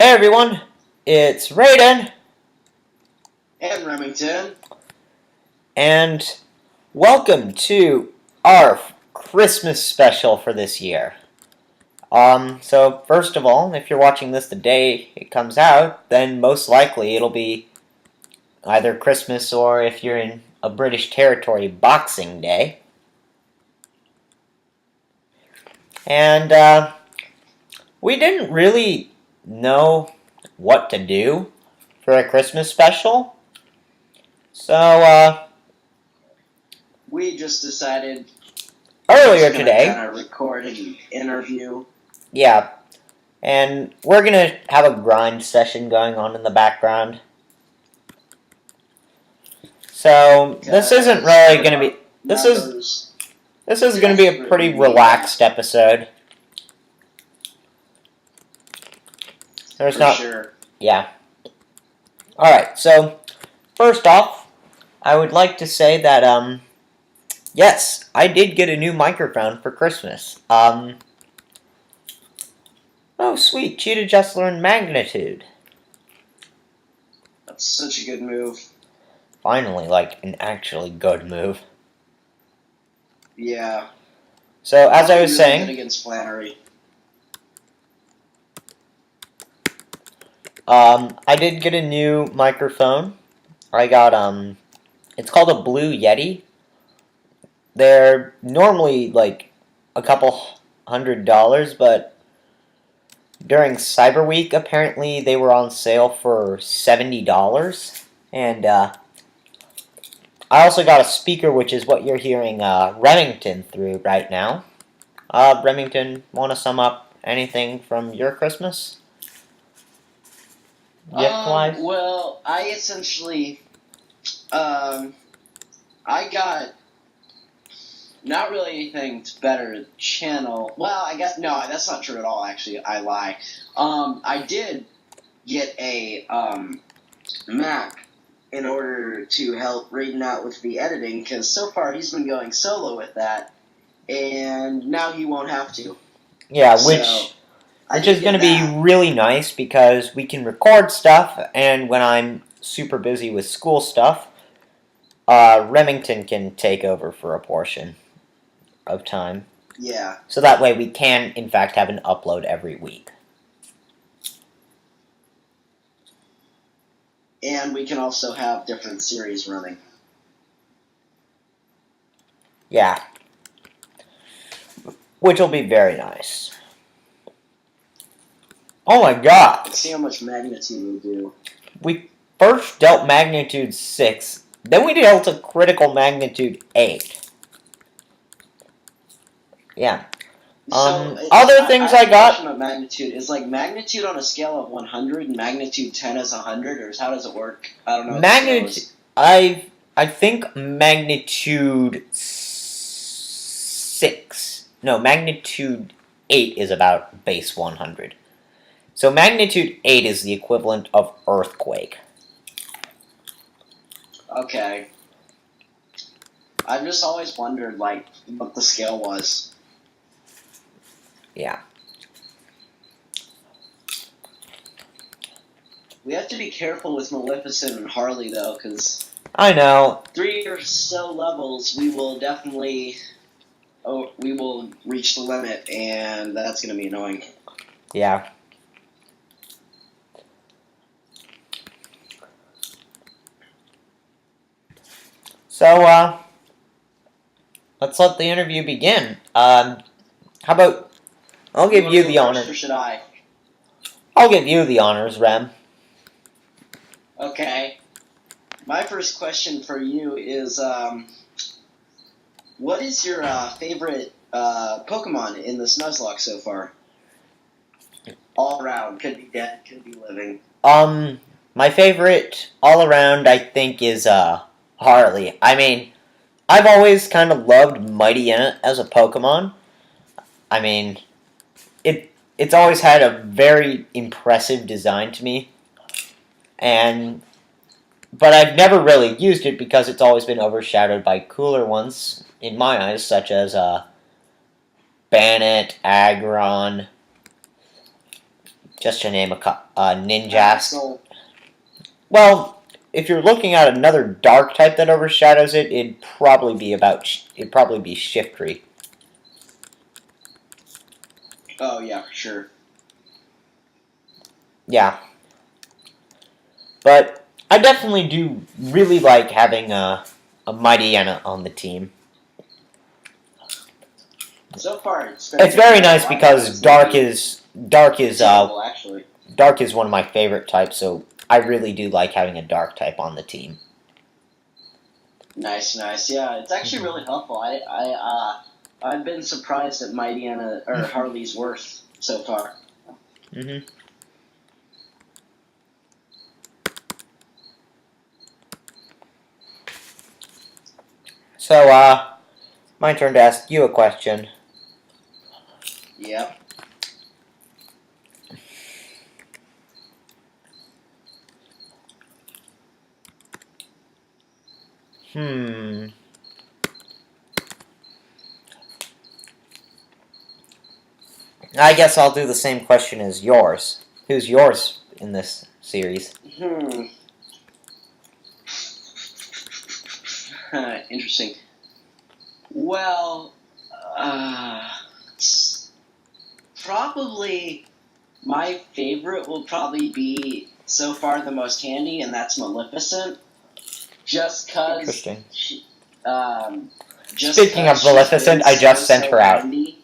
Hey everyone, it's Raiden, And Remington. and welcome to our Christmas special for this year. So first of all, if you're watching this the day it comes out, then most likely it'll be either Christmas or if you're in a British territory, Boxing Day. And we didn't really know what to do for a Christmas special, so We just decided earlier to today, kind of record an interview. yeah, and we're gonna have a grind session going on in the background. So this isn't really gonna be. This is gonna be a pretty relaxed episode. There's not. Sure. Yeah. All right. So first off, I would like to say that yes, I did get a new microphone for Christmas. Oh sweet, Cheetah just learned magnitude. That's such a good move. Finally, like an actually good move. Yeah. So as I was really saying, good against Flannery. I did get a new microphone. I got it's called a Blue Yeti. They're normally like a couple $100, but during Cyber Week, apparently they were on sale for $70. And I also got a speaker, which is what you're hearing Remington through right now. Remington, want to sum up anything from your Christmas? Well, I essentially, I got not really anything to better the channel. Well, I guess no, that's not true at all. Actually, I lie. I did get a Mac in order to help Raiden out with the editing, because so far he's been going solo with that, and now he won't have to. Yeah, which is going to be really nice because we can record stuff, and when I'm super busy with school stuff, Remington can take over for a portion of time. Yeah. So that way we can, in fact, have an upload every week. And we can also have different series running. Yeah. Which will be very nice. Oh my god! Let's see how much magnitude we do. We first dealt magnitude 6, then we dealt a critical magnitude 8. Yeah. Other things I got. About magnitude is like magnitude on a scale of 100, and magnitude 10 is 100, or how does it work? I don't know. Magnitude. I think magnitude 6. No, magnitude 8 is about base 100. So magnitude 8 is the equivalent of earthquake. Okay. I've just always wondered, like, what the scale was. Yeah. We have to be careful with Maleficent and Harley, though, because I know. 3 or so levels, we will definitely... Oh, we will reach the limit, and that's going to be annoying. Yeah. So, let's let the interview begin. How about... I'll give you the honors. Or should I? I'll give you the honors, Rem. Okay. My first question for you is, what is your favorite Pokemon in this Nuzlocke so far? All around. Could be dead, could be living. My favorite all around, I think, is, Harley. I mean, I've always kind of loved Mighty as a Pokemon. I mean, it's always had a very impressive design to me. But I've never really used it because it's always been overshadowed by cooler ones, in my eyes, such as, Bannet, Aggron, just to name a Ninjask. So, Well, if you're looking at another dark type that overshadows it, it'd probably be Shiftry. oh yeah, for sure. Yeah, but I definitely do really like having a Mightyena on the team. So far, It's very nice because dark is terrible, actually. dark is one of my favorite types, so I really do like having a dark type on the team. Nice. Yeah, it's actually really helpful. I've been surprised at Mightyena or Harley's worth so far. Mm-hmm. So, my turn to ask you a question. Yep. I guess I'll do the same question as yours. Who's yours in this series? Interesting. Well, probably my favorite will probably be so far the most handy, and that's Maleficent. Just cause. Interesting. Speaking of Maleficent, I just sent her out. Handy.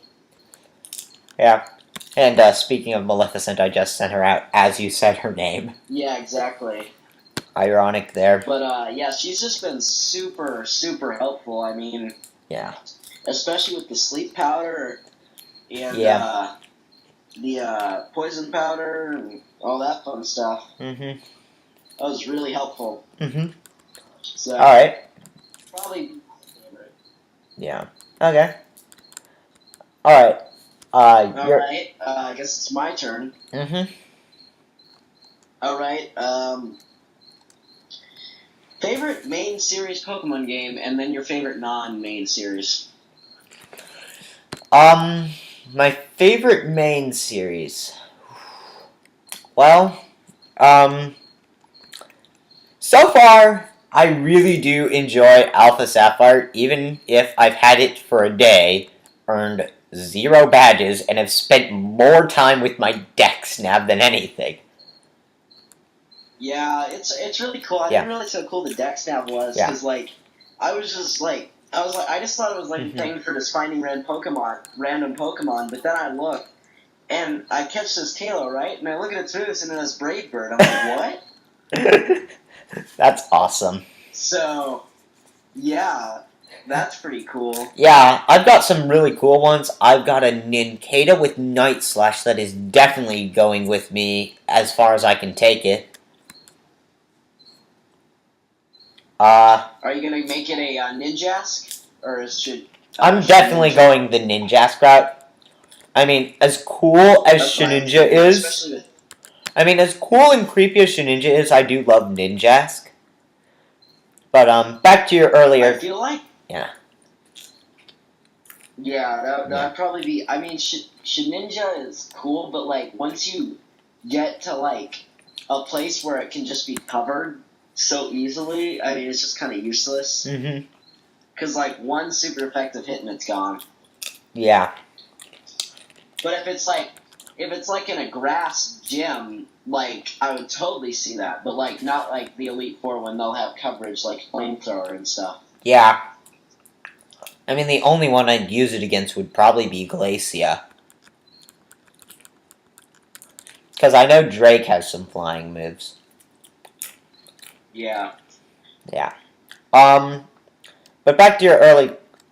Yeah. And speaking of Maleficent, I just sent her out as you said her name. Yeah, exactly. Ironic there. But yeah, she's just been super, super helpful. I mean, yeah, especially with the sleep powder and the poison powder and all that fun stuff. Mm-hmm. That was really helpful. Mm-hmm. So, all right. Probably my favorite. Yeah. Okay. All right. Alright, I guess it's my turn. Mm-hmm. Alright, favorite main series Pokemon game, and then your favorite non-main series. My favorite main series. Well, so far, I really do enjoy Alpha Sapphire, even if I've had it for a day, earned 0 badges, and have spent more time with my Dex nav than anything. Yeah, it's really cool. I didn't realize how cool the Dex nav was, because I just thought it was like a thing for just finding random Pokemon, but then I look, and I catch this Taillow, right? And I look at its moves, and it has Brave Bird. I'm like, what? That's awesome. So, yeah, that's pretty cool. Yeah, I've got some really cool ones. I've got a Nincada with Night Slash that is definitely going with me as far as I can take it. Are you gonna make it a Ninjask, or should? I'm definitely going the Ninjask route. I mean, as cool as Shedinja is, as cool and creepy as Shedinja is, I do love Ninjask. But back to your earlier. I feel like. Yeah. Yeah, that'd probably be. I mean, Shedinja is cool, but like once you get to like a place where it can just be covered so easily, I mean, it's just kind of useless. Mm-hmm. Because like one super effective hit and it's gone. Yeah. But if it's like in a grass gym, like I would totally see that. But like not like the Elite Four when they'll have coverage like Flamethrower and stuff. Yeah. I mean, the only one I'd use it against would probably be Glacia. Because I know Drake has some flying moves. Yeah. Yeah. But back to your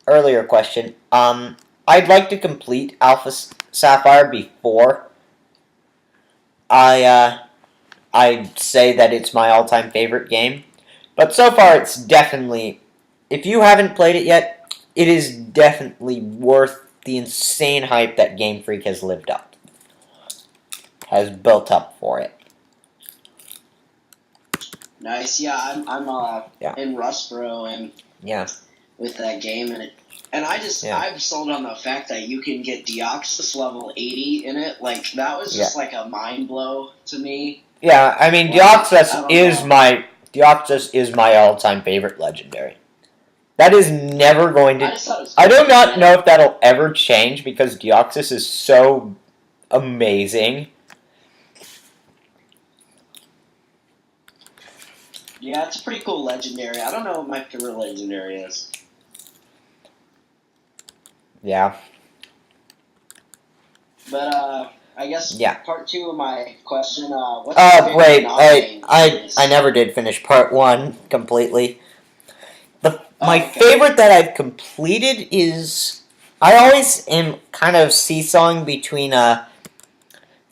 earlier question. I'd like to complete Alpha Sapphire before I'd say that it's my all-time favorite game. But so far, it's definitely, if you haven't played it yet, it is definitely worth the insane hype that Game Freak has built up for it. Nice. Yeah, I'm in Rustboro and with that game, and And Yeah. I'm sold on the fact that you can get Deoxys level 80 in it. Like, that was just like a mind blow to me. Yeah, I mean, Like, Deoxys is my all-time favorite legendary. That is never going to. I just thought it was I do cool. not know if that'll ever change because Deoxys is so amazing. Yeah, it's a pretty cool legendary. I don't know what my favorite legendary is. Yeah. But, I guess part 2 of my question, what's your favorite Wait, non-game series? I never did finish part 1 completely. My Okay. favorite that I've completed is... I always am kind of seesawing between the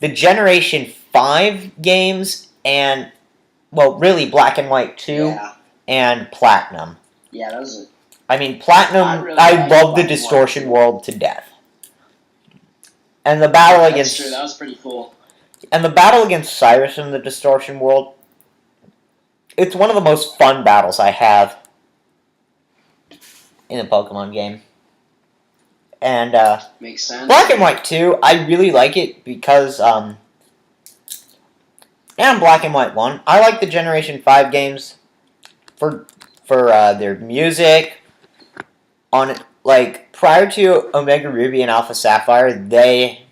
Generation 5 games and, well, really Black and White 2 and Platinum. Yeah, those are... I mean, Platinum, I love the Distortion World to death. And the battle against... That's true, that was pretty cool. And the battle against Cyrus in the Distortion World, it's one of the most fun battles I have in a Pokemon game. And, makes sense. Black and White 2, I really like it because, and Black and White 1, I like the Generation 5 games for their music. Prior to Omega Ruby and Alpha Sapphire, they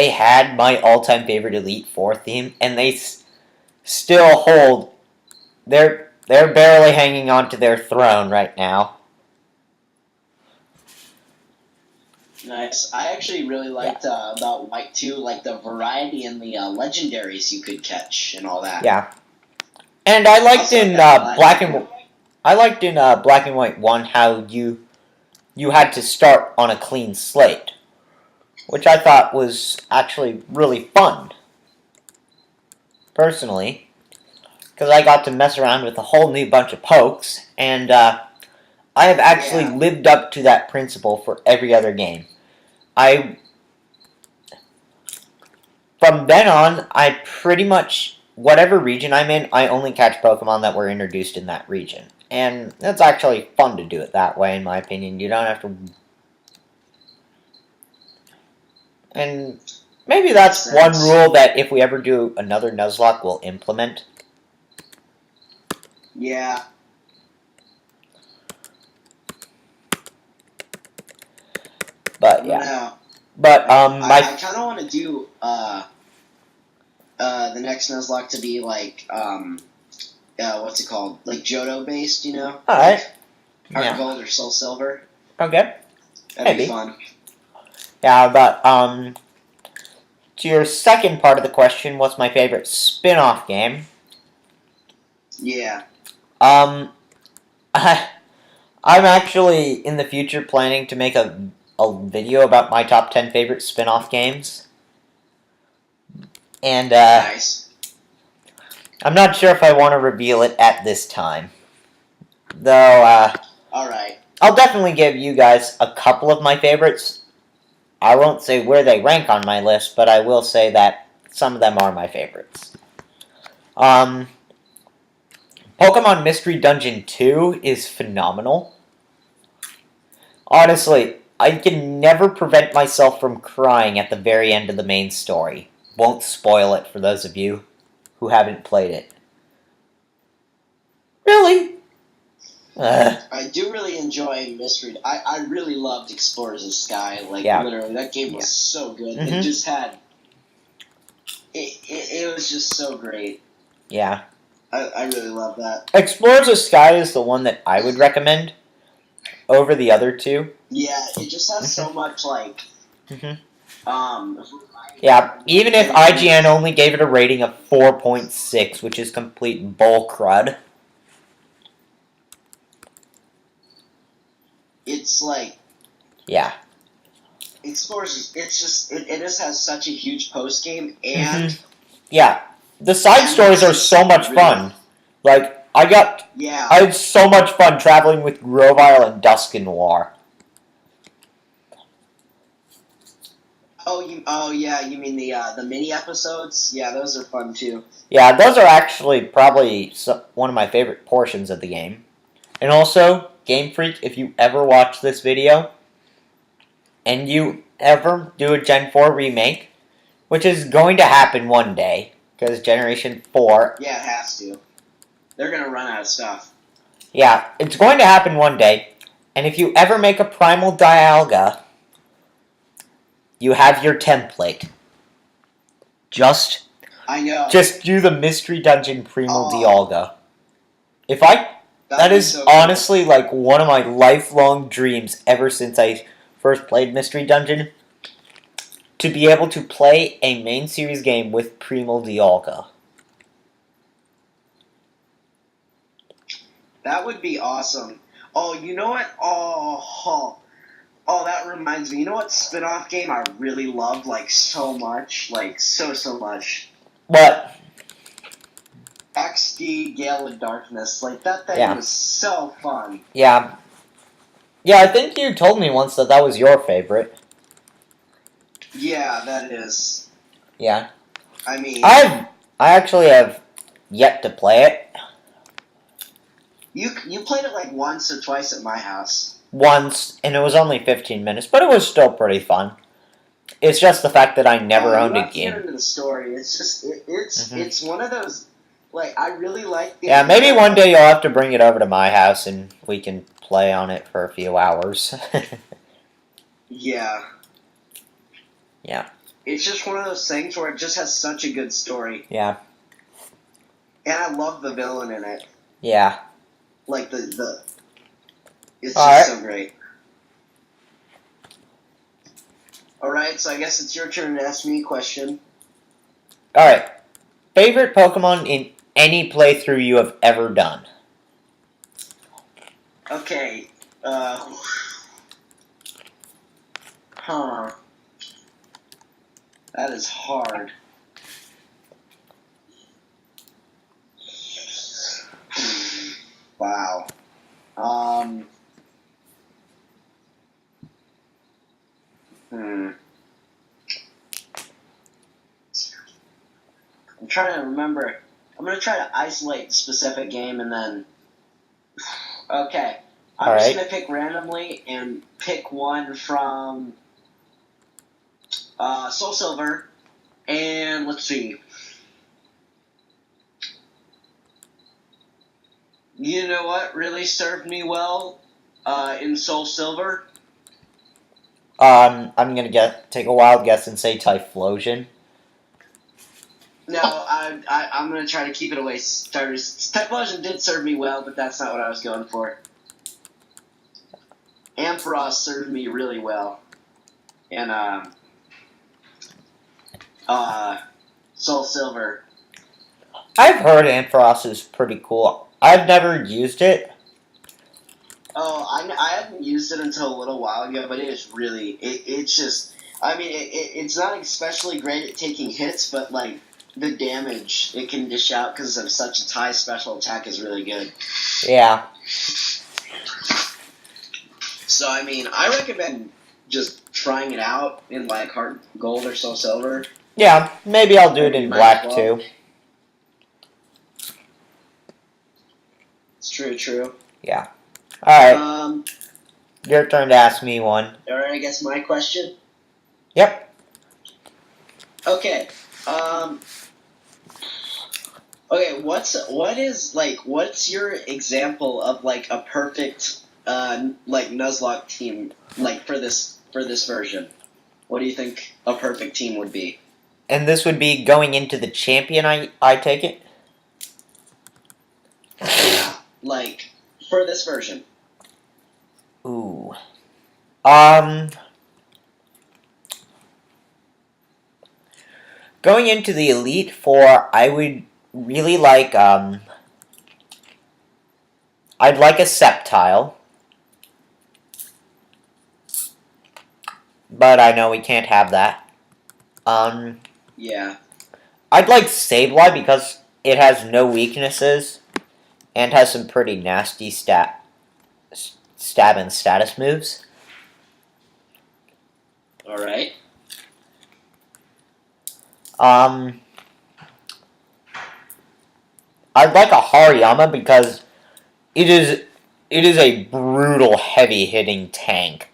had my all-time favorite Elite Four theme, and they still hold. They're barely hanging on to their throne right now. Nice. I actually really liked about White 2, like the variety in the legendaries you could catch and all that. Yeah, and I liked in Black and White 1 how you had to start on a clean slate, which I thought was actually really fun. Personally, because I got to mess around with a whole new bunch of pokes, and I have actually lived up to that principle for every other game. From then on, I pretty much, whatever region I'm in, I only catch Pokemon that were introduced in that region. And it's actually fun to do it that way, in my opinion. You don't have to... And maybe that's one rule that if we ever do another Nuzlocke, we'll implement. Yeah. But, yeah. No. But, I kind of want to do, the next Nuzlocke to be, like, what's it called? Like, Johto-based, you know? Alright. Heart Gold or Soul Silver. Okay. That'd be fun. Yeah, but, to your second part of the question, what's my favorite spin-off game? Yeah. I'm actually, in the future, planning to make a video about my top 10 favorite spin-off games. And, nice. I'm not sure if I want to reveal it at this time. Though, alright. I'll definitely give you guys a couple of my favorites. I won't say where they rank on my list, but I will say that some of them are my favorites. Pokemon Mystery Dungeon 2 is phenomenal. Honestly, I can never prevent myself from crying at the very end of the main story. Won't spoil it for those of you who haven't played it. Really? I do really enjoy Mystery. I really loved Explorers of Sky. Like, literally, that game was so good. It just had... It was just so great. Yeah. I really love that. Explorers of Sky is the one that I would recommend over the other two. Yeah, it just has so much, like... Yeah, even if IGN only gave it a rating of 4.6, which is complete bull crud. It's like... Yeah. Explorers, it just has such a huge post-game, and... Yeah, the side stories are so much fun. Like, I had so much fun traveling with Grovyle and Dusknoir. Oh yeah, you mean the mini episodes? Yeah, those are fun too. Yeah, those are actually probably one of my favorite portions of the game. And also, Game Freak, if you ever watch this video, and you ever do a Gen 4 remake, which is going to happen one day, because Generation 4... Yeah, it has to. They're going to run out of stuff. Yeah, it's going to happen one day, and if you ever make a Primal Dialga, you have your template. I know. Just do the Mystery Dungeon Primal Dialga. That is so honestly cool. Like one of my lifelong dreams ever since I first played Mystery Dungeon, to be able to play a main series game with Primal Dialga. That would be awesome. Oh, you know what? Oh, that reminds me. You know what spin-off game I really loved, like, so much? Like, so much. What? XD Gale of Darkness. Like, that thing was so fun. Yeah. Yeah, I think you told me once that was your favorite. Yeah, that is. Yeah. I mean... I actually have yet to play it. You played it like once or twice at my house. Once, and it was only 15 minutes, but it was still pretty fun. It's just the fact that I never owned a game. You have to get into the story. It's just, it's one of those, like, I really like the... Yeah, maybe one day you'll have to bring it over to my house and we can play on it for a few hours. Yeah. Yeah. It's just one of those things where it just has such a good story. Yeah. And I love the villain in it. Yeah. Like, it's just so great. Alright, so I guess it's your turn to ask me a question. Alright. Favorite Pokemon in any playthrough you have ever done? Okay, That is hard. Wow. I'm trying to remember. I'm going to try to isolate the specific game and then... Okay. I'm just going to pick randomly and pick one from Soul Silver. And let's see. You know what really served me well in Soul Silver? I'm gonna take a wild guess and say Typhlosion. No, I'm gonna try to keep it away. Typhlosion did serve me well, but that's not what I was going for. Ampharos served me really well, and Soul Silver. I've heard Ampharos is pretty cool. I've never used it. Oh, I hadn't used it until a little while ago, but it is really... It's just... I mean, it's not especially great at taking hits, but, like, the damage it can dish out because of such its high special attack is really good. Yeah. So, I mean, I recommend just trying it out in, like, Heart Gold or Soul Silver. Yeah, maybe I'll do it in Black, too. It's true. Yeah. Alright. Your turn to ask me one. Alright, I guess my question? Yep. Okay. Okay, what's your example of, like, a perfect, like, Nuzlocke team, like, for this version? What do you think a perfect team would be? And this would be going into the champion, I take it? Like, for this version. Ooh. Going into the Elite Four, I would really like, I'd like a Sceptile. But I know we can't have that. Yeah. I'd like Sableye because it has no weaknesses and has some pretty nasty stab and status moves. Alright. I'd like a Hariyama because it it is a brutal, heavy-hitting tank.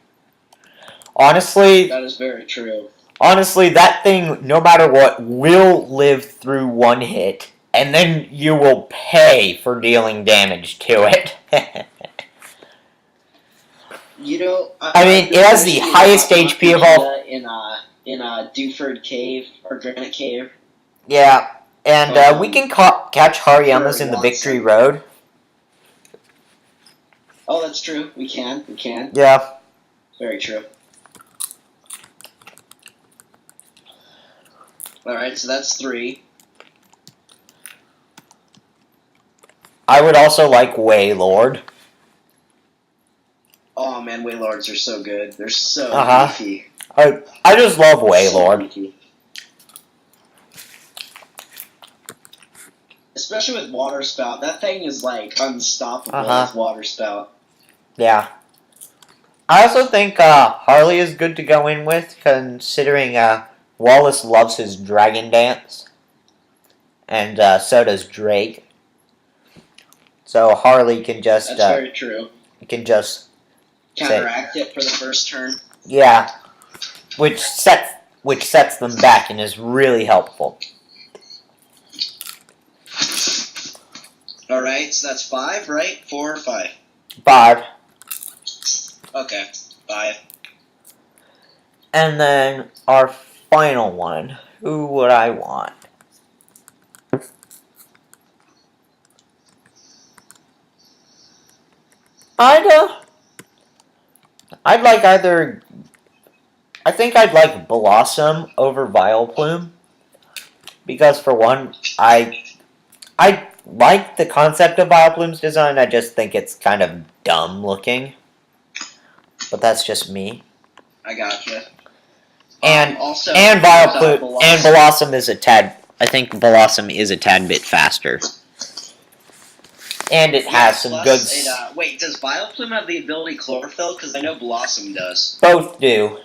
Honestly, That is very true. honestly, that thing, no matter what, will live through one hit, and then you will pay for dealing damage to it. You know, I mean, I've it been has the wishing highest about HP of knocking all. in a Dewford Cave or Granite Cave Yeah, and we can catch Hariyamas for in the Victory Watson. Road. Oh, that's true. We can. We can. Yeah. Very true. All right, so that's 3. I would also like Waylord. Oh man, Waylords are so good. They're so Uh-huh. beefy. I just love So Waylord. beefy. Especially with Water Spout. That thing is like unstoppable with Water Spout. Yeah. I also think Harley is good to go in with, considering Wallace loves his Dragon Dance. And so does Drake. So Harley can just That's very true. Counteract it for the first turn. Yeah. Which sets them back and is really helpful. Alright, so that's 5, right? 4 or 5? 5. Okay, 5. And then our final one. Who would I want? I'd like either. I think I'd like Blossom over Vileplume. Because for one, I like the concept of Vileplume's design, I just think it's kind of dumb looking. But that's just me. I gotcha. And also, Vileplume and Blossom is a tad. I think Blossom is a tad bit faster. And it has some good. Wait, does Vileplume have the ability Chlorophyll? Because I know Blossom does. Both do.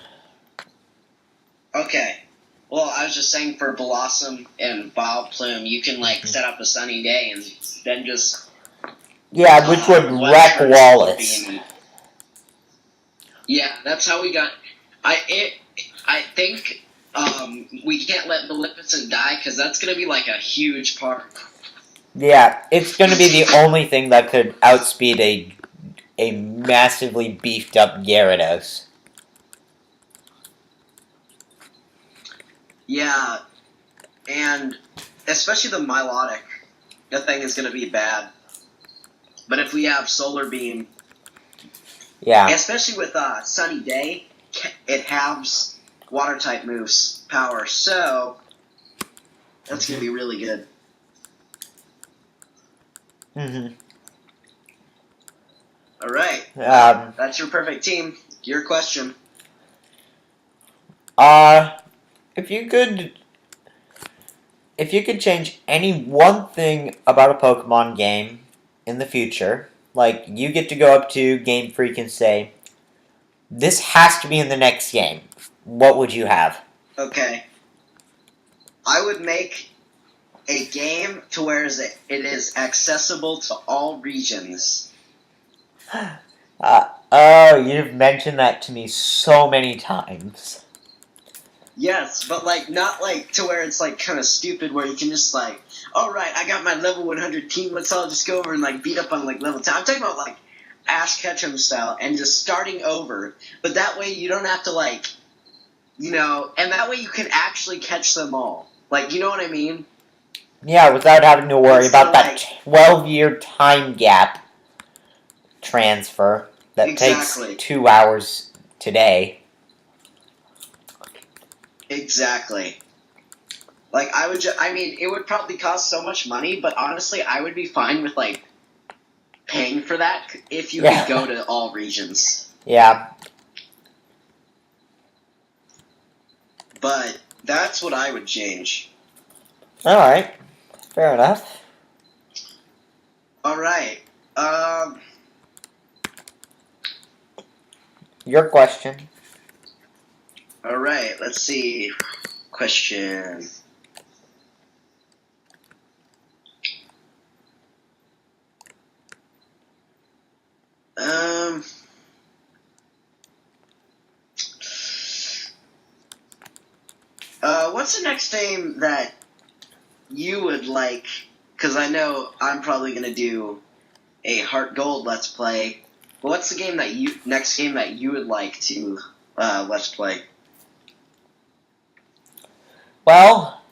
Okay. Well, I was just saying for Blossom and Vileplume, you can like set up a sunny day and then just which would wreck Wallace. Yeah, that's how we got. I think we can't let Maleficent die because that's gonna be like a huge part. Yeah, it's going to be the only thing that could outspeed a massively beefed up Gyarados. Yeah, and especially the Milotic, the thing is going to be bad. But if we have Solar Beam, especially with Sunny Day, it halves Water type moves power, so that's going to be really good. Mm-hmm. All right, that's your perfect team. Your question. If you could change any one thing about a Pokemon game in the future, like you get to go up to Game Freak and say, "This has to be in the next game," what would you have? Okay, I would make a game to where it is accessible to all regions. You've mentioned that to me so many times. Yes, but like not like to where it's like kind of stupid where you can just like, all right, I got my level 100 team. Let's all just go over and like beat up on like level 10. I'm talking about like Ash Ketchum style and just starting over. But that way you don't have to like, and that way you can actually catch them all. Like, you know what I mean? Yeah, without having to worry about that 12-year time gap transfer that takes 2 hours today. Exactly. Like, it would probably cost so much money, but honestly, I would be fine with, like, paying for that if you could go to all regions. Yeah. But that's what I would change. Alright. Fair enough. Alright. Your question. Alright, let's see. Question. What's the next game that you would like? Because I know I'm probably going to do a Heart Gold Let's Play. But what's the next game that you would like to Let's Play? Well,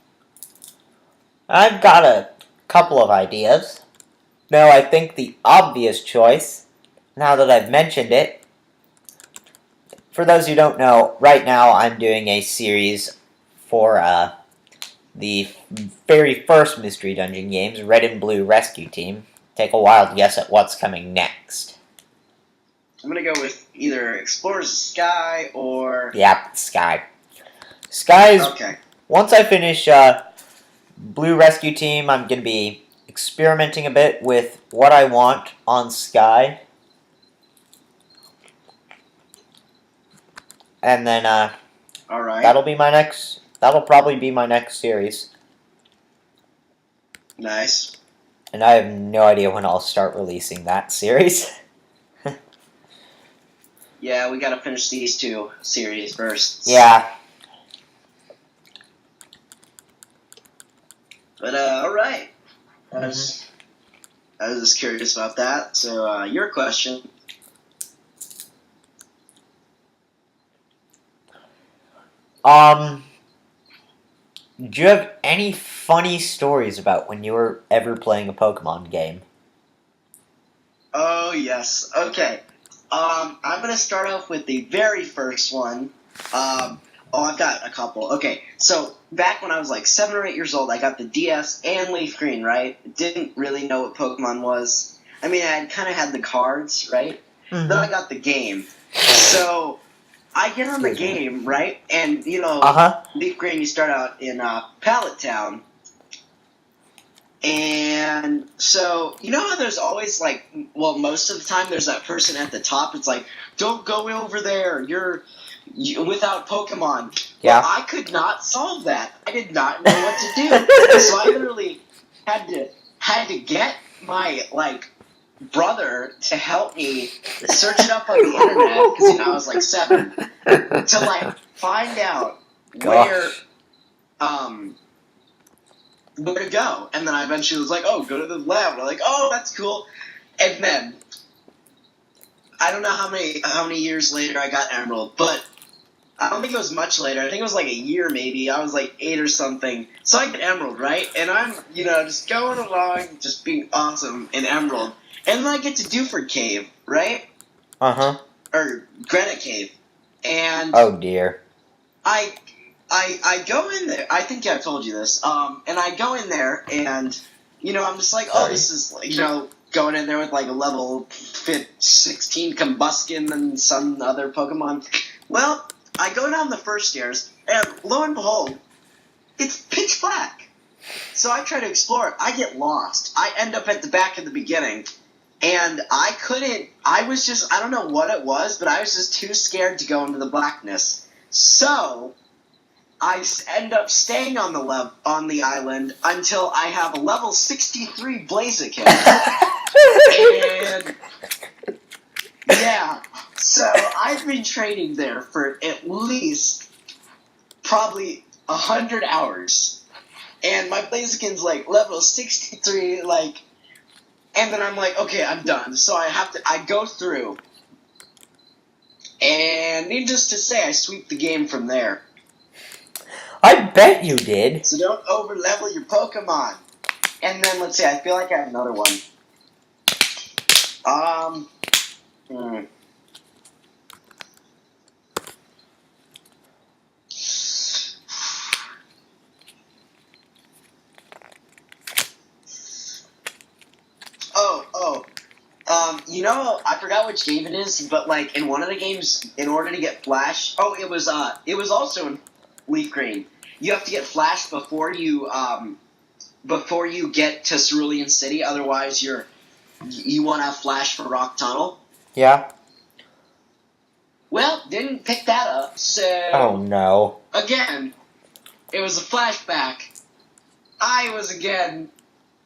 I've got a couple of ideas. Though I think the obvious choice, now that I've mentioned it, for those who don't know, right now I'm doing a series for the very first Mystery Dungeon games, Red and Blue Rescue Team. Take a wild guess at what's coming next. I'm going to go with either Explorers of Sky or... Yeah, Sky. Sky's... Okay. Once I finish Blue Rescue Team, I'm going to be experimenting a bit with what I want on Sky. And then All right. That'll probably be my next series. Nice. And I have no idea when I'll start releasing that series. Yeah, we gotta finish these two series first. Yeah. But, alright. I was just curious about that. So, your question. Do you have any funny stories about when you were ever playing a Pokemon game? Oh, yes. Okay. I'm gonna start off with the very first one. I've got a couple. Okay, so back when I was like 7 or 8 years old, I got the DS and Leaf Green, right? Didn't really know what Pokemon was. I mean, I kind of had the cards, right? Mm-hmm. Then I got the game. So I get on the game, right? And, Leaf Green, you start out in Pallet Town. And so, you know how there's always, like, well, most of the time there's that person at the top. It's like, don't go over there. You're without Pokemon. Yeah. Well, I could not solve that. I did not know what to do. So I literally had to get my, like, brother to help me search it up on the internet, because, I was, like, 7, to, like, find out where to go. And then I eventually was like, oh, go to the lab. And I'm like, oh, that's cool. And then I don't know how many years later I got Emerald, but I don't think it was much later. I think it was like a year maybe. I was like 8 or something. So I get Emerald, right? And I'm, just going along, just being awesome in Emerald. And then I get to Dewford Cave, right? Uh-huh. Or Granite Cave. And oh dear. I go in there. I think I told you this. And I go in there, and I'm just like, oh, this is like, going in there with like a level 16 Combuskin and some other Pokemon. Well, I go down the first stairs, and lo and behold, it's pitch black. So I try to explore it. I get lost. I end up at the back of the beginning, and I don't know what it was, but I was just too scared to go into the blackness. So I end up staying on the island until I have a level 63 Blaziken. And yeah, so I've been training there for at least probably 100 hours. And my Blaziken's like level 63, like, and then I'm like, okay, I'm done. So I go through, and needless to say, I sweep the game from there. I bet you did. So don't over-level your Pokemon. And then, let's see, I feel like I have another one. I forgot which game it is, but, like, in one of the games, in order to get Flash... Oh, it was also in Leaf Green. You have to get Flash before you get to Cerulean City, otherwise you won't have Flash for Rock Tunnel. Yeah. Well, didn't pick that up, so... Oh, no. Again, it was a flashback. I was, again,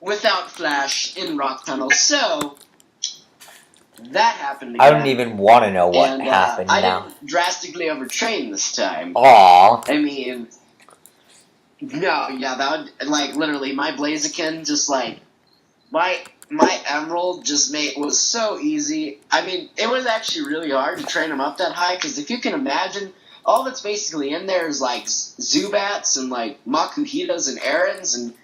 without Flash in Rock Tunnel, so... That happened again. I don't even want to know what happened I now. didn't drastically overtrain this time. Aww. I mean, No, yeah, that would like literally my Blaziken just like my Emerald just made was so easy. I mean, it was actually really hard to train him up that high because if you can imagine, all that's basically in there is like Zubats and like Makuhitas and Errands, and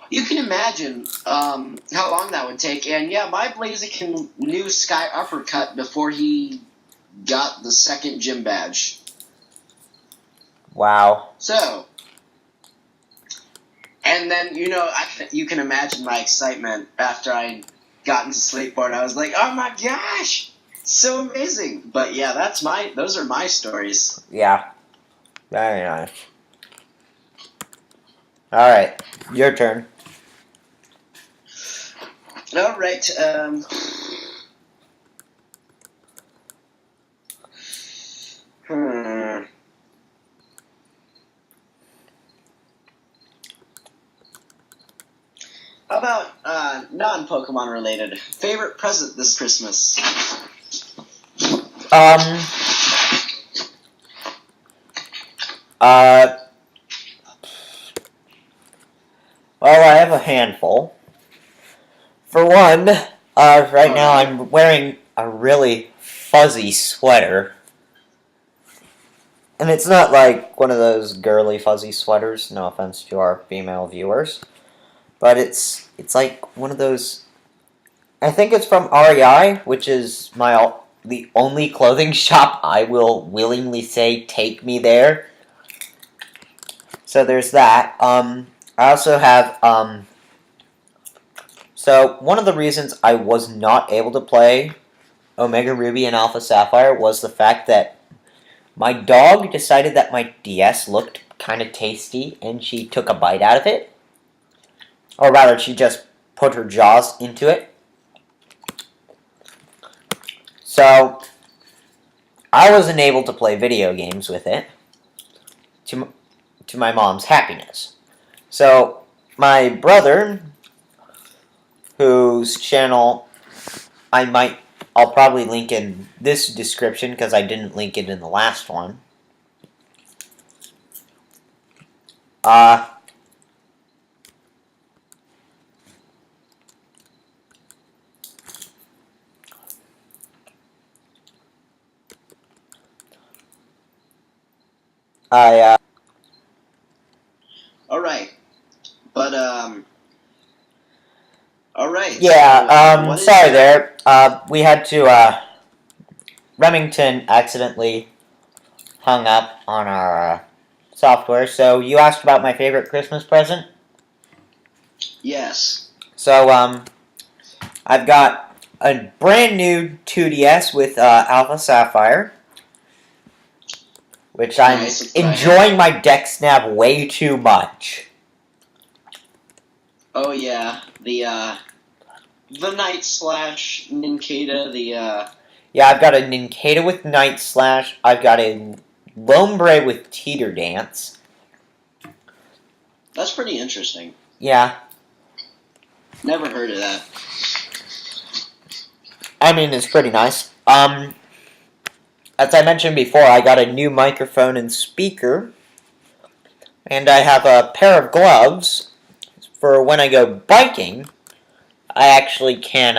you can imagine how long that would take. And yeah, my Blaziken knew Sky Uppercut before he got the second gym badge. Wow. So. And then, you can imagine my excitement after I got into Sleepboard. I was like, oh my gosh, so amazing. But yeah, those are my stories. Yeah. Very nice. Alright, your turn. All right. Hmm. How about non-Pokemon related? Favorite present this Christmas? Uh, well, I have a handful. For one, right now I'm wearing a really fuzzy sweater. And it's not like one of those girly fuzzy sweaters, no offense to our female viewers. But it's like one of those. I think it's from REI, which is the only clothing shop I will willingly say take me there. So there's that. I also have So one of the reasons I was not able to play Omega Ruby and Alpha Sapphire was the fact that my dog decided that my DS looked kind of tasty, and she took a bite out of it. Or rather, she just put her jaws into it. So, I wasn't able to play video games with it, to my mom's happiness. So, my brother, whose channel I'll probably link in this description because I didn't link it in the last one. I All right, but all right. Yeah, What is sorry there. We had to, Remington accidentally hung up on our software. So you asked about my favorite Christmas present? Yes. So, I've got a brand new 2DS with Alpha Sapphire, which I'm enjoying my deck snap way too much. Oh yeah, the Night Slash Nincada, Yeah, I've got a Nincada with Night Slash. I've got a Lombre with Teeter Dance. That's pretty interesting. Yeah. Never heard of that. I mean, it's pretty nice. As I mentioned before, I got a new microphone and speaker. And I have a pair of gloves for when I go biking. I actually can,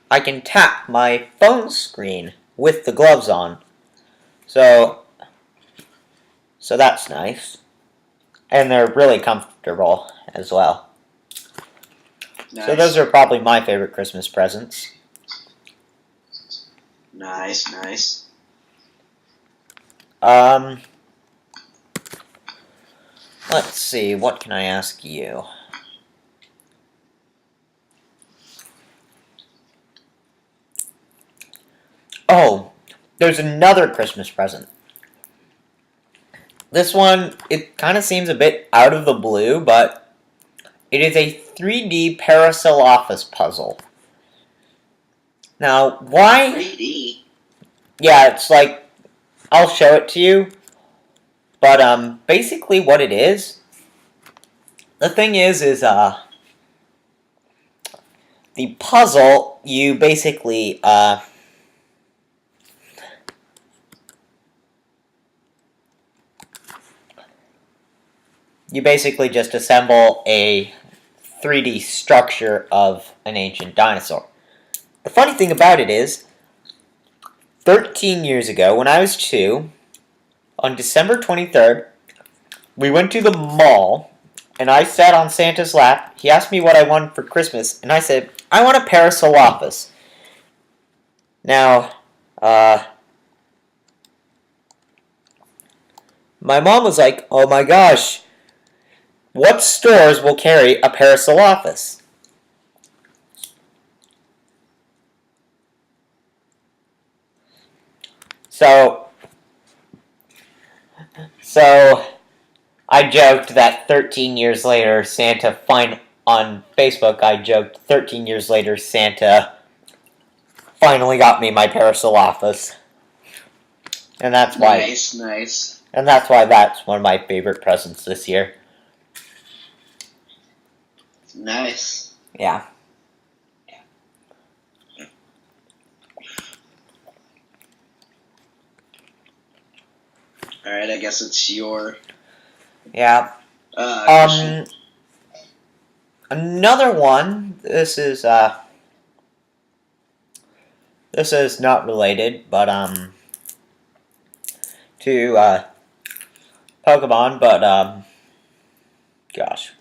I can tap my phone screen with the gloves on. So that's nice. And they're really comfortable as well. Nice. So those are probably my favorite Christmas presents. Nice. Let's see, what can I ask you? Oh, there's another Christmas present. This one, it kind of seems a bit out of the blue, but it is a 3D Parasail Office puzzle. Now, why? 3D? Yeah, it's like, I'll show it to you. But, basically what it is, the thing is, the puzzle, you basically, you basically just assemble a 3D structure of an ancient dinosaur. The funny thing about it is, 13 years ago, when I was 2, on December 23rd, we went to the mall, and I sat on Santa's lap. He asked me what I wanted for Christmas, and I said, I want a Parasaurolophus. Now, my mom was like, oh my gosh, what stores will carry a Parasaurolophus? So I joked that 13 years later, on Facebook, I joked 13 years later, Santa finally got me my Parasaurolophus. And that's why. Nice. And that's why that's one of my favorite presents this year. Nice. Yeah. Alright, I guess it's your Yeah. question. Another one. This is not related, but to Pokemon, but gosh.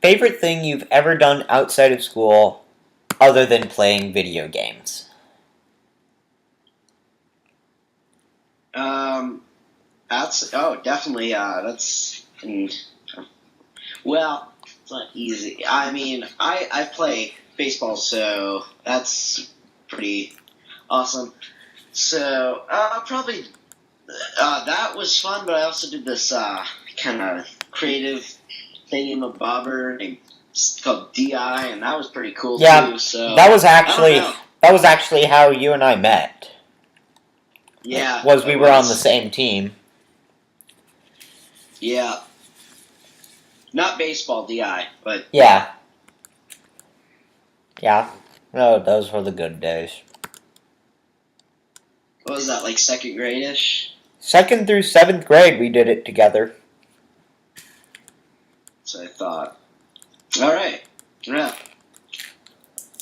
Favorite thing you've ever done outside of school other than playing video games? Definitely. Well, it's not easy. I mean, I play baseball, so that's pretty awesome. So, probably that was fun, but I also did this kind of creative thingy-mabobber named called DI, and that was pretty cool too. So that was actually how you and I met. Yeah, we were on the same team. Yeah. Not baseball, DI, but... Yeah. Yeah. No, those were the good days. What was that, like 2nd grade-ish? 2nd through 7th grade, we did it together. So I thought. Alright. Yeah.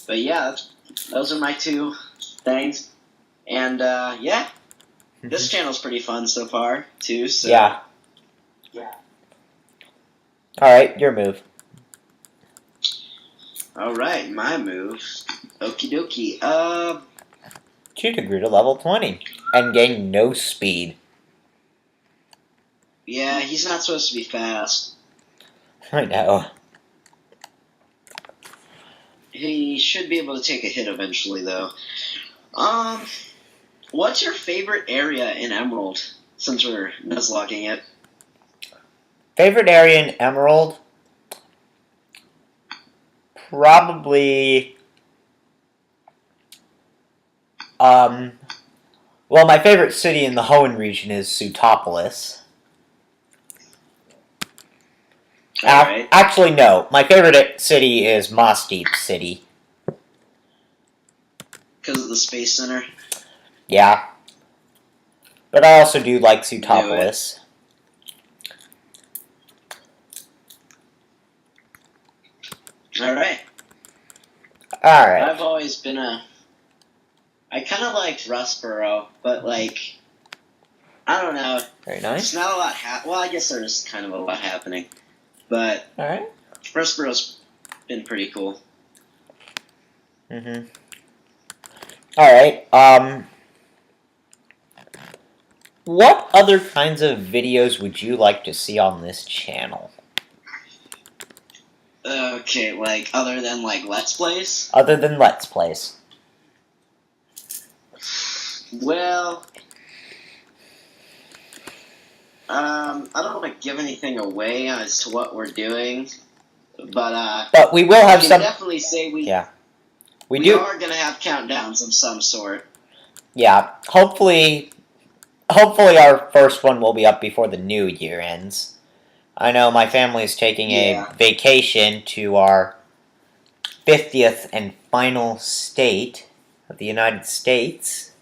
But yeah, those are my 2 things. And, yeah. This channel's pretty fun so far, too, so... Yeah. Alright, your move. Alright, my move. Okie dokie. Cheetah grew to level 20 and gained no speed. Yeah, he's not supposed to be fast. I know. He should be able to take a hit eventually, though. What's your favorite area in Emerald, since we're nuzlocking it? Favorite area in Emerald? Probably... well, my favorite city in the Hoenn region is Sutopolis. Alright. Actually, no. My favorite city is Moss Deep City. Because of the Space Center? Yeah. But I also do like Sutopolis. Alright. Alright. I've always been I kind of liked Rustboro, but, like... I don't know. Very nice. It's not a lot well, I guess there's kind of a lot happening. But... Alright. Rustboro's been pretty cool. Mm-hmm. Alright, what other kinds of videos would you like to see on this channel? Okay, like, other than, like, Let's Plays? Other than Let's Plays. Well... I don't want to give anything away as to what we're doing, but we will have I some... can definitely say we are going to have countdowns of some sort. Yeah, hopefully our first one will be up before the new year ends. I know my family is taking a vacation to our 50th and final state of the United States.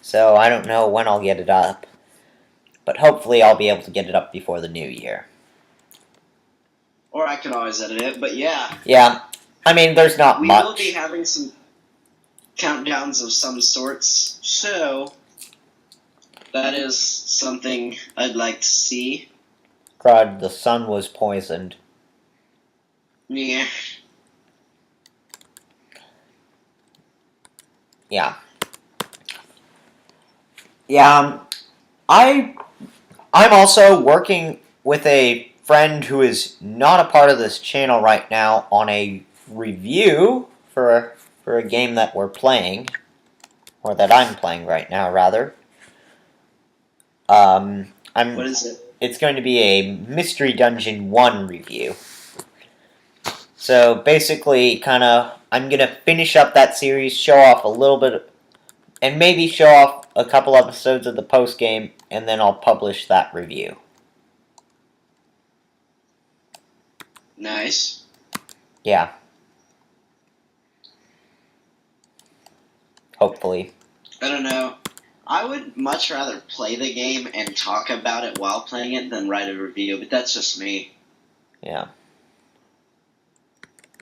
so I don't know when I'll get it up. But hopefully I'll be able to get it up before the new year. Or I can always edit it, but yeah. Yeah, I mean, there's not We much. will be having some countdowns of some sorts, so that is something I'd like to see. God, the sun was poisoned. Yeah. Yeah. Yeah, I'm also working with a friend who is not a part of this channel right now on a review for a game that we're playing, or that I'm playing right now, rather. What is it? It's going to be a Mystery Dungeon 1 review. So basically, I'm going to finish up that series, show off a little bit, and maybe show off a couple episodes of the post-game, and then I'll publish that review. Nice. Yeah. Hopefully. I don't know. I would much rather play the game and talk about it while playing it than write a review, but that's just me. Yeah.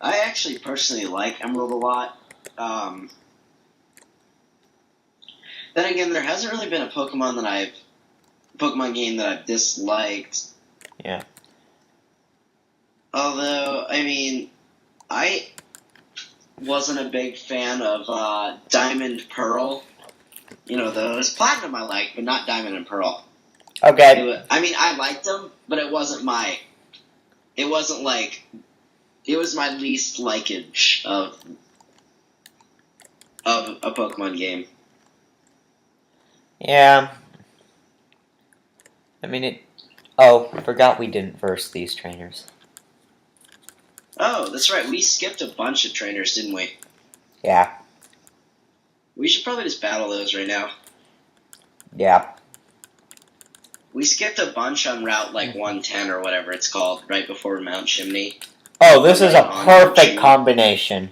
I actually personally like Emerald a lot. Then again, there hasn't really been a Pokemon game that I've disliked. Yeah. Although, I mean, I wasn't a big fan of Diamond Pearl. You know, those Platinum I liked, but not Diamond and Pearl. Okay. I liked them, but it wasn't my. It wasn't like. It was my least likage of a Pokemon game. Yeah. I mean, Oh, I forgot we didn't verse these trainers. Oh, that's right. We skipped a bunch of trainers, didn't we? Yeah. We should probably just battle those right now. Yeah. We skipped a bunch on Route, 110 or whatever it's called, right before Mount Chimney. Oh, this is a perfect combination.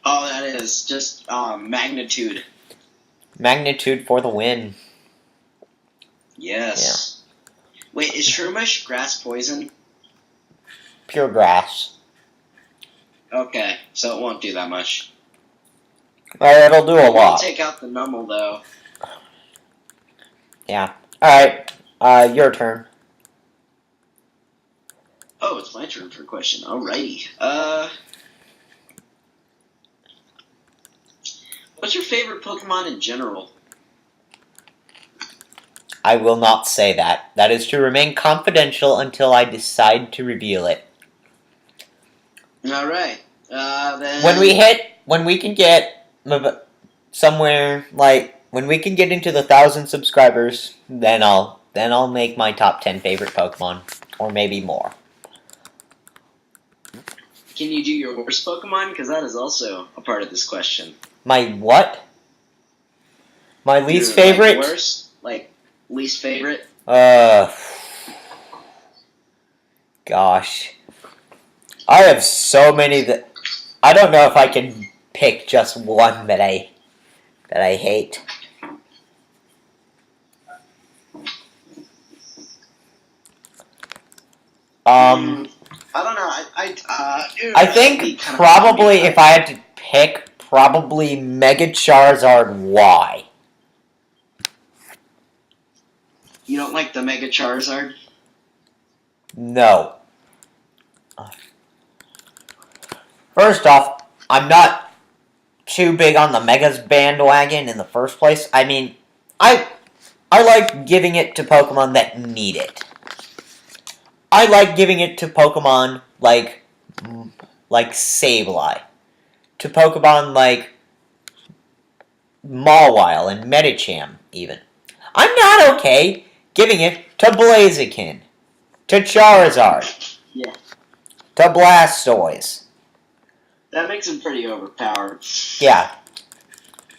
Oh, that is. Just, magnitude. Magnitude for the win. Yes. Yeah. Wait, is Shroomish grass poison? Pure grass. Okay, so it won't do that much. Well, it'll do a lot. We'll take out the Numel, though. Yeah. Alright, your turn. Oh, it's my turn for a question. Alrighty. What's your favorite Pokemon in general? I will not say that. That is to remain confidential until I decide to reveal it. Alright. Then... When we can get somewhere, when we can get into the 1,000 subscribers, then I'll make my top 10 favorite Pokemon. Or maybe more. Can you do your worst Pokemon? Because that is also a part of this question. My what? My least favorite? Worst? Least favorite? Gosh. I have so many that... I don't know if I can pick just one that I hate. I don't know. I think probably if I had to pick, probably Mega Charizard Y. You don't like the Mega Charizard? No. First off, I'm not too big on the Megas bandwagon in the first place. I mean, I like giving it to Pokemon that need it. I like giving it to Pokemon like Sableye. To Pokemon like Mawile and Medicham, even. I'm not okay giving it to Blaziken. To Charizard. Yeah. To Blastoise. That makes him pretty overpowered. Yeah.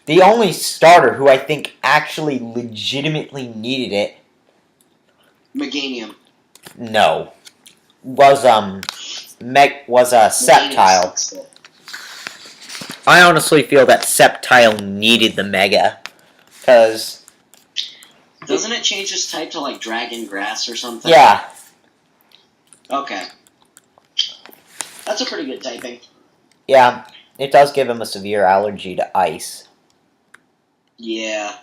The only starter who I think actually legitimately needed it... Meganium. No. Was Sceptile. I honestly feel that Sceptile needed the Mega. Because... Doesn't it change its type to, like, Dragon Grass or something? Yeah. Okay. That's a pretty good typing. Yeah, it does give him a severe allergy to ice. Yeah.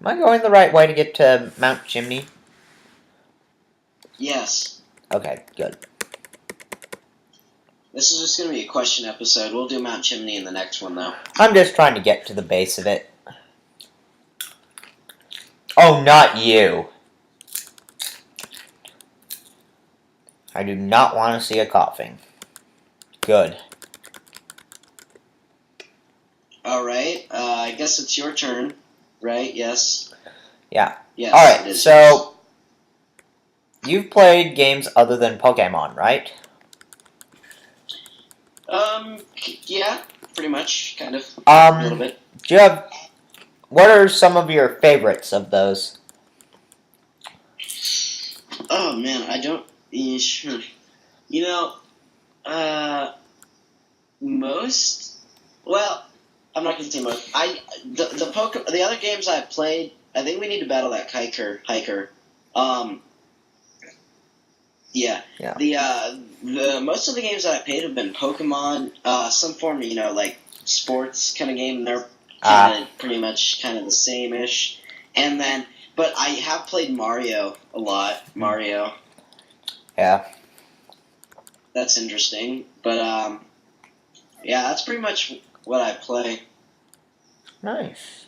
Am I going the right way to get to Mount Chimney? Yes. Okay, good. This is just going to be a question episode. We'll do Mount Chimney in the next one, though. I'm just trying to get to the base of it. Oh, not you. I do not want to see a coughing. Good. Alright, I guess it's your turn, right? Yes? Yeah. Yes, Alright, it is so... You've played games other than Pokemon, right? Yeah, pretty much, kind of, a little bit. Do you have... What are some of your favorites of those? Oh, man, I don't... Yeah, sure. You know, most... Well, I'm not going to say most. The other games I've played, I think we need to battle that hiker. Yeah. The most of the games that I played have been Pokemon, some form of, like, sports kind of game. They're pretty much kind of the same-ish. And then, but I have played Mario a lot. Mario. Yeah. That's interesting. But, yeah, that's pretty much what I play. Nice.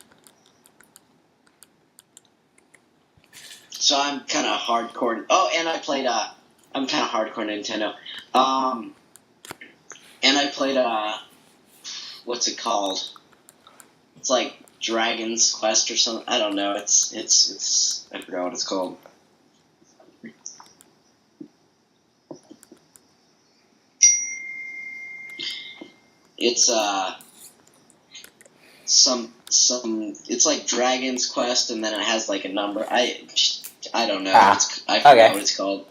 So I'm kind of hardcore. Oh, and I played, I'm kind of hardcore Nintendo. And I played, what's it called? It's like Dragon's Quest or something. I don't know. It's. I forgot what it's called. It's some. It's like Dragon's Quest, and then it has like a number. I don't know. I forgot what it's called.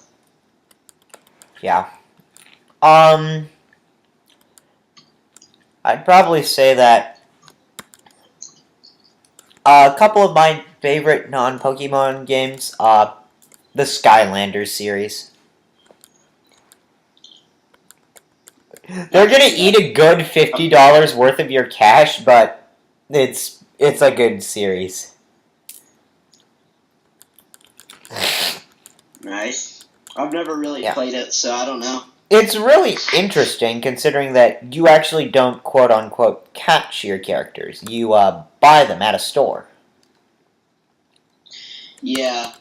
Yeah. I'd probably say that a couple of my favorite non-Pokemon games, the Skylanders series. They're gonna eat a good $50 worth of your cash, but it's a good series. Nice. I've never really played it, so I don't know. It's really interesting considering that you actually don't quote-unquote catch your characters. You buy them at a store. Yeah.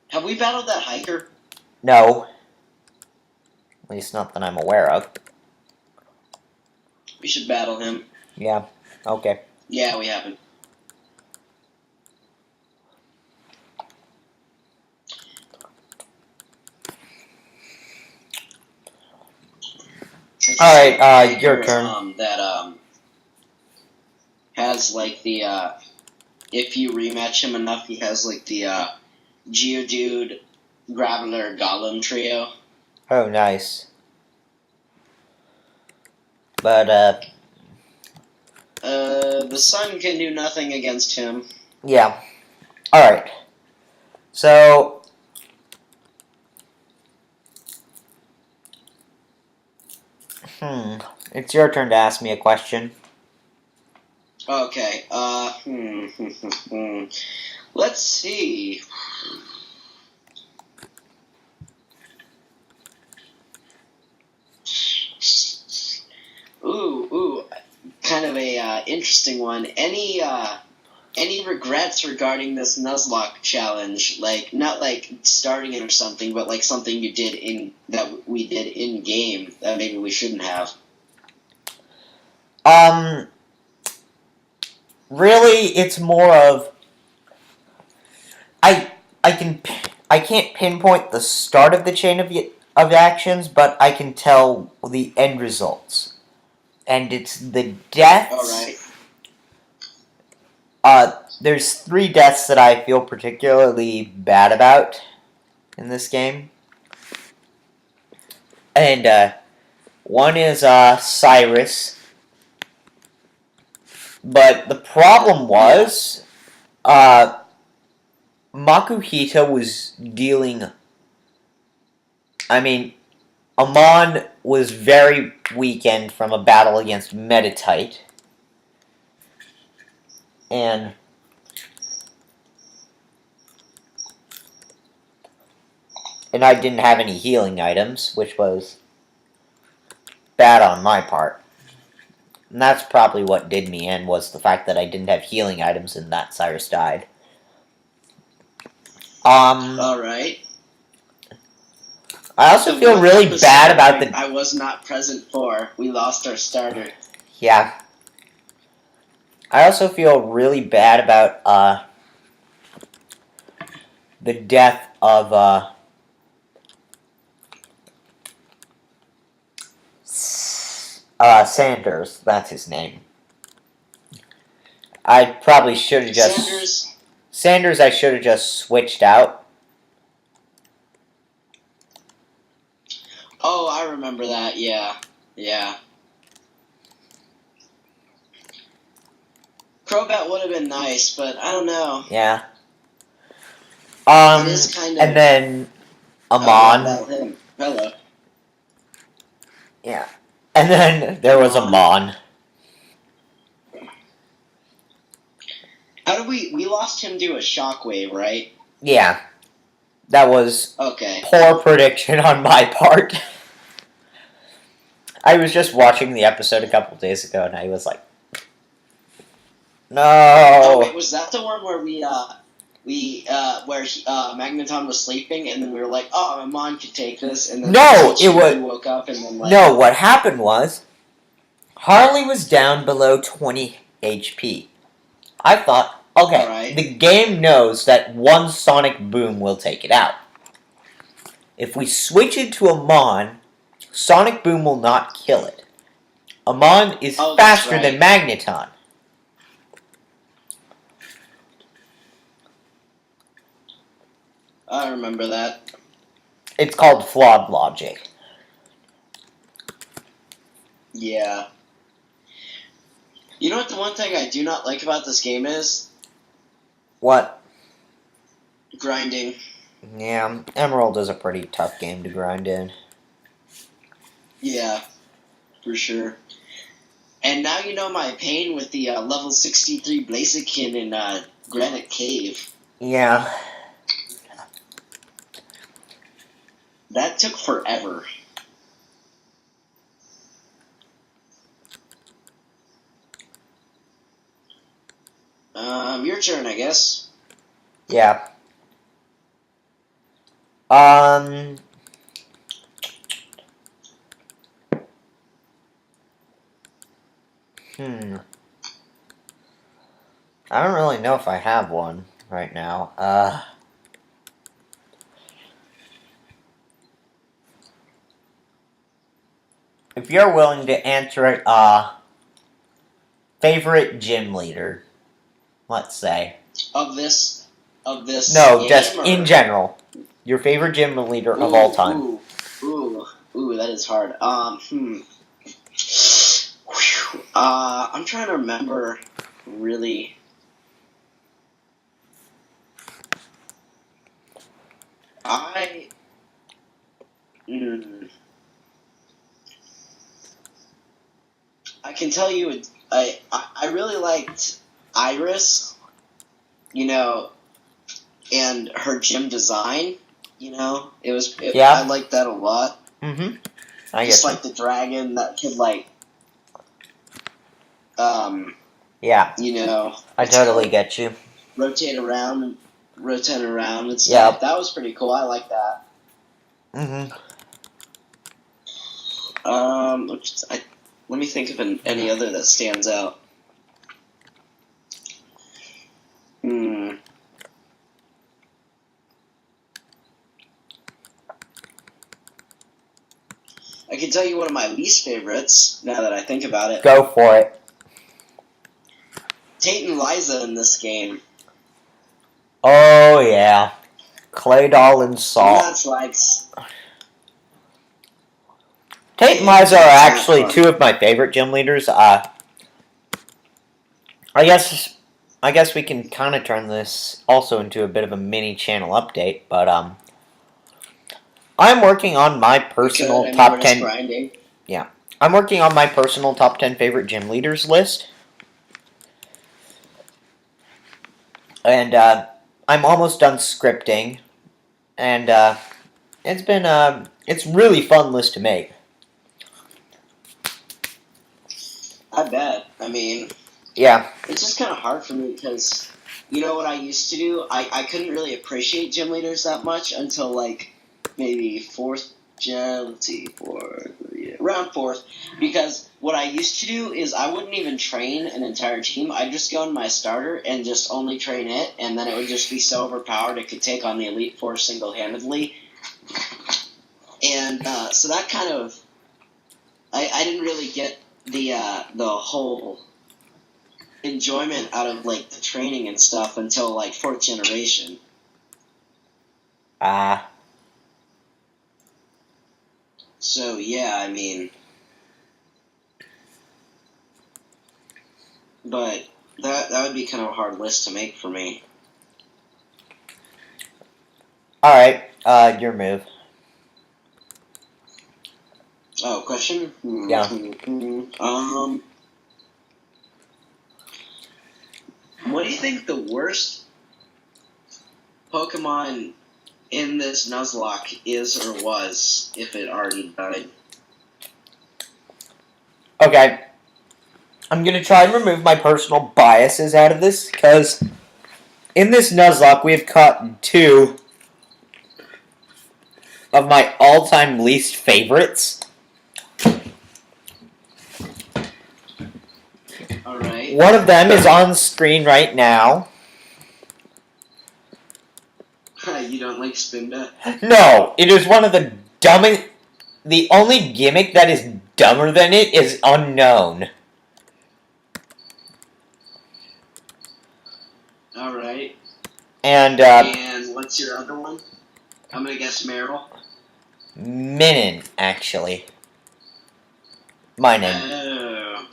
Have we battled that hiker? No. At least not that I'm aware of. We should battle him. Yeah. Okay. Yeah, we haven't. Alright, your turn. That has like the if you rematch him enough, he has like the Geodude, Graveler, Golem trio. Oh, nice. But the sun can do nothing against him. yeah. Alright. So it's your turn to ask me a question. Okay, let's see. Ooh, kind of a interesting one. Any regrets regarding this Nuzlocke challenge? Like, not like starting it or something, but like something you did that we did in game that maybe we shouldn't have. Really, it's more of I can't pinpoint the start of the chain of actions, but I can tell the end results, and it's the deaths. All right. There's 3 deaths that I feel particularly bad about in this game, and one is Cyrus. But the problem was, Makuhita was dealing. I mean, Amon was very weakened from a battle against Metatite. And I didn't have any healing items, which was bad on my part. And that's probably what did me in, was the fact that I didn't have healing items and that Cyrus died. Alright. I also feel really bad about the... I was not present for. We lost our starter. Yeah. I also feel really bad about, the death of, Sanders. That's his name. I probably should have just... Sanders, I should have just switched out. Oh, I remember that, yeah. Yeah. Crobat would have been nice, but I don't know. Yeah. It is kind of... And then Amon. Oh, him. Hello. Yeah. And then there was Amon. How did we lost him to a shockwave, right? Yeah. That was okay. Poor prediction on my part. I was just watching the episode a couple days ago and I was like, no. Oh, wait, was that the one where Magneton was sleeping and then we were like, oh, Amon could take this, and then he woke up and then like... No, what happened was Harley was down below 20 HP. I thought, okay, the game knows that one Sonic Boom will take it out. If we switch it to Amon, Sonic Boom will not kill it. Amon is faster than Magneton. I remember that. It's called flawed logic. Yeah. You know what the one thing I do not like about this game is? What? Grinding. Yeah, Emerald is a pretty tough game to grind in. Yeah, for sure. And now you know my pain with the level 63 Blaziken in Granite Cave. Yeah. That took forever. Your turn, I guess. Yeah. I don't really know if I have one right now. If you're willing to answer it, favorite gym leader, let's say. Of this No, just in general. Your favorite gym leader of all time. Ooh, that is hard. I'm trying to remember, really. I can tell you, I really liked Iris, and her gym design, I liked that a lot. Mm-hmm. Just like the dragon that could, yeah. I totally get you. Rotate around and stuff. Yeah. That was pretty cool. I like that. Mm-hmm. Let me think of any other that stands out. I can tell you one of my least favorites, now that I think about it. Go for it. Tate and Liza in this game. Oh, yeah. Claydol and Salt. That's like... Tate and Liza are actually two of my favorite gym leaders. I guess we can kind of turn this also into a bit of a mini channel update, but I'm working on my personal We're top just 10. grinding. Yeah, I'm working on my personal top 10 favorite gym leaders list, and I'm almost done scripting, and it's really fun list to make. I bet. I mean, Yeah, it's just kind of hard for me because, you know what I used to do? I couldn't really appreciate gym leaders that much until, like, maybe fourth gen, let's see, around fourth. Because what I used to do is I wouldn't even train an entire team. I'd just go in my starter and just only train it, and then it would just be so overpowered it could take on the Elite Four single-handedly. And so that kind of... I didn't really get the whole enjoyment out of like the training and stuff until like fourth generation. So yeah, I mean, but that would be kind of a hard list to make for me. all right, your move. Oh, question? Yeah. What do you think the worst Pokemon in this Nuzlocke is or was, if it already died? Okay, I'm gonna try and remove my personal biases out of this, because in this Nuzlocke we have caught two of my all-time least favorites. Alright. One of them is on screen right now. You don't like Spinda? No, it is one of the dumbest. The only gimmick that is dumber than it is unknown. Alright. And what's your other one? I'm gonna guess Meryl. Minin, actually. Minin. Oh.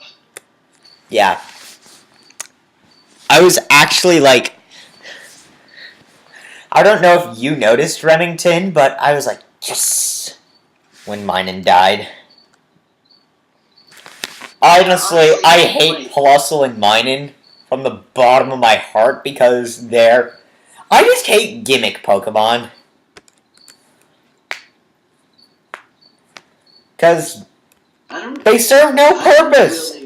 Yeah. I was actually like, I don't know if you noticed Remington, but I was like, yes, when Minin died. Honestly, I hate Plusle and Minin from the bottom of my heart because they're... I just hate gimmick Pokemon. Because they serve no purpose.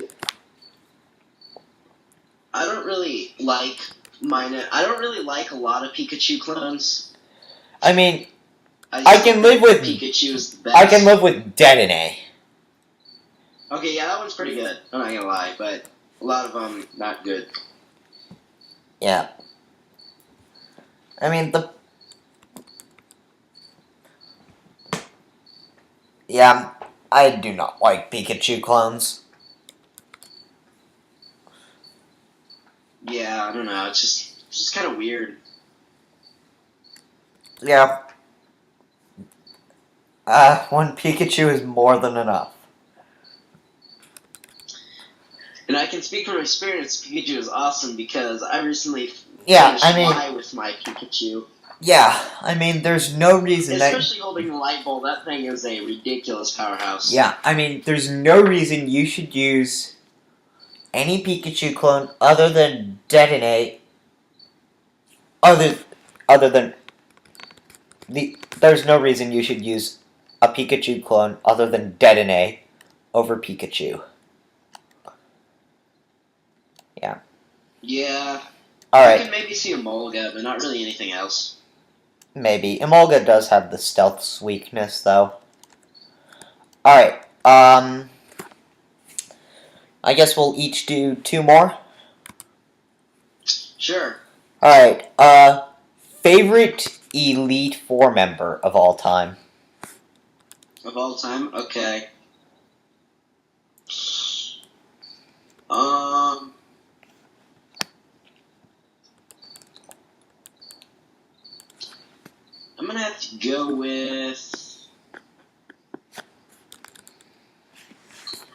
I don't really like Minin. I don't really like a lot of Pikachu clones. I mean, I can live with Pikachu is the best. I can live with Dedenne. Okay, yeah, that one's pretty good. I'm not gonna lie, but a lot of them not good. Yeah. I mean yeah, I do not like Pikachu clones. Yeah, I don't know. It's just kind of weird. Yeah. One Pikachu is more than enough. And I can speak from experience. Pikachu is awesome because I recently Yeah, fly with my Pikachu. Yeah, I mean, there's no reason Especially holding the light bulb, that thing is a ridiculous powerhouse. Yeah, I mean, there's no reason you should use any Pikachu clone other than Dedenne. There's no reason you should use a Pikachu clone other than Dedenne over Pikachu. Yeah. Yeah. Alright. You can maybe see Emolga, but not really anything else. Maybe. Emolga does have the stealth weakness, though. Alright, I guess we'll each do two more? Sure. Alright, favorite Elite Four member of all time? Of all time? Okay. I'm gonna have to go with...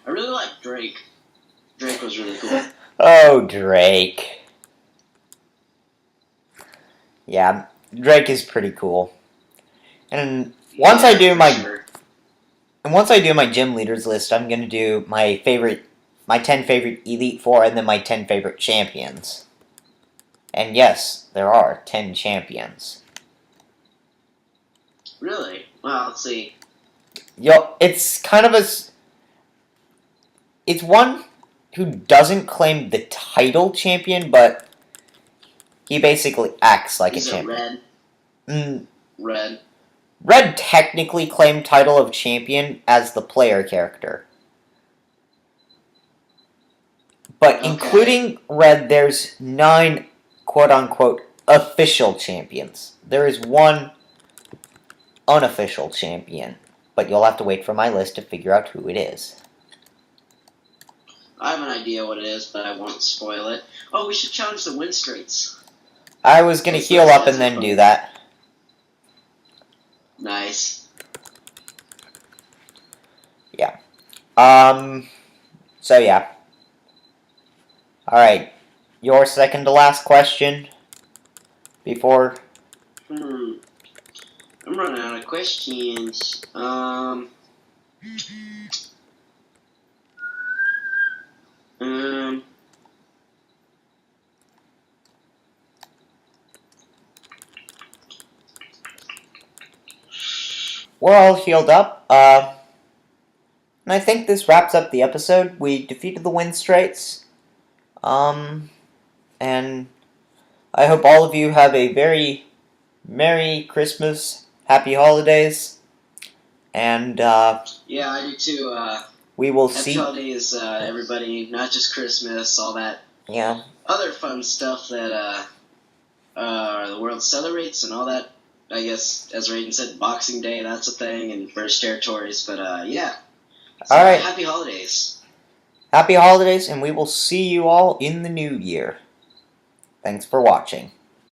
I really like Drake. Drake was really cool. Oh, Drake. Yeah, Drake is pretty cool. And once I do my gym leaders list, I'm gonna do my 10 favorite Elite Four, and then my 10 favorite champions. And yes, there are 10 champions. Really? Well, let's see. Yo, it's kind of it's one who doesn't claim the title champion, but he basically acts like Is a champion. Red? Red. Red technically claimed title of champion as the player character. But Okay. including Red, there's 9 quote-unquote official champions. There is one unofficial champion, but you'll have to wait for my list to figure out who it is. I have an idea what it is, but I won't spoil it. Oh, we should challenge the win streaks. I was gonna heal up and then do that. Nice. Yeah. So yeah. Alright. Your second to last question before... I'm running out of questions. We're all healed up. And I think this wraps up the episode. We defeated the win straits. And I hope all of you have a very Merry Christmas, Happy Holidays, and yeah, I do too. We will Happy see. holidays, everybody. Not just Christmas, all that. Yeah. Other fun stuff that the world celebrates and all that. I guess, as Raiden said, Boxing Day, that's a thing, and British territories. But yeah. So, all right. Happy holidays. Happy holidays, and we will see you all in the new year. Thanks for watching.